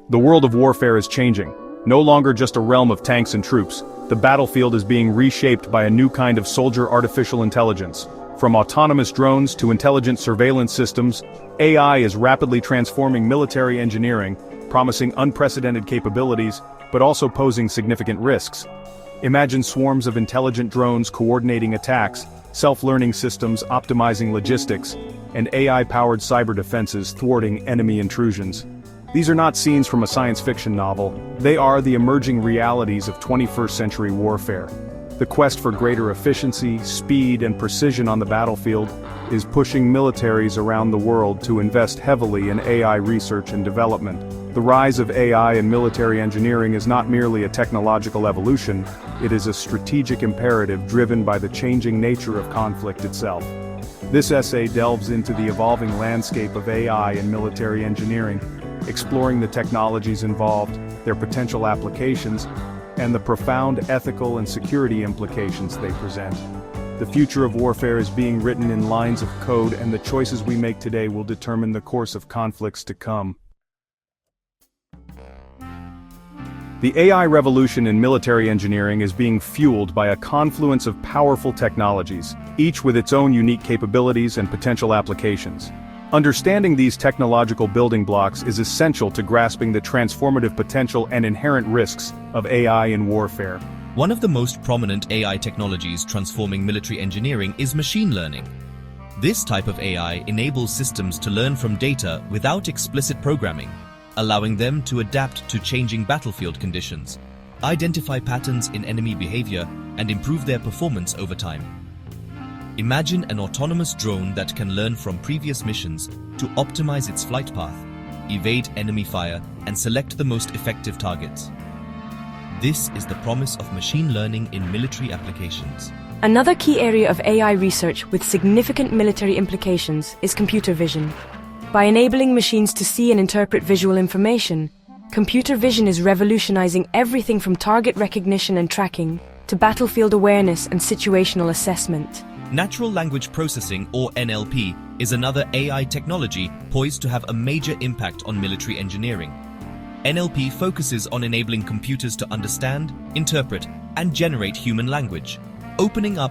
The world of warfare is changing. No longer just a realm of tanks and troops, the battlefield is being reshaped by a new kind of soldier artificial intelligence. From autonomous drones to intelligent surveillance systems, AI is rapidly transforming military engineering, promising unprecedented capabilities, but also posing significant risks. Imagine swarms of intelligent drones coordinating attacks, self-learning systems optimizing logistics, and AI-powered cyber defenses thwarting enemy intrusions. These are not scenes from a science fiction novel, they are the emerging realities of 21st century warfare. The quest for greater efficiency, speed, and precision on the battlefield is pushing militaries around the world to invest heavily in AI research and development. The rise of AI in military engineering is not merely a technological evolution, it is a strategic imperative driven by the changing nature of conflict itself. This essay delves into the evolving landscape of AI in military engineering, exploring the technologies involved, their potential applications, and the profound ethical and security implications they present. The future of warfare is being written in lines of code, and the choices we make today will determine the course of conflicts to come. The AI revolution in military engineering is being fueled by a confluence of powerful technologies, each with its own unique capabilities and potential applications. Understanding these technological building blocks is essential to grasping the transformative potential and inherent risks of AI in warfare. One of the most prominent AI technologies transforming military engineering is machine learning. This type of AI enables systems to learn from data without explicit programming, allowing them to adapt to changing battlefield conditions, identify patterns in enemy behavior, and improve their performance over time. Imagine an autonomous drone that can learn from previous missions to optimize its flight path, evade enemy fire, and select the most effective targets. This is the promise of machine learning in military applications. Another key area of AI research with significant military implications is computer vision. By enabling machines to see and interpret visual information, computer vision is revolutionizing everything from target recognition and tracking to battlefield awareness and situational assessment. Natural language processing, or NLP, is another AI technology poised to have a major impact on military engineering. NLP focuses on enabling computers to understand, interpret, and generate human language, opening up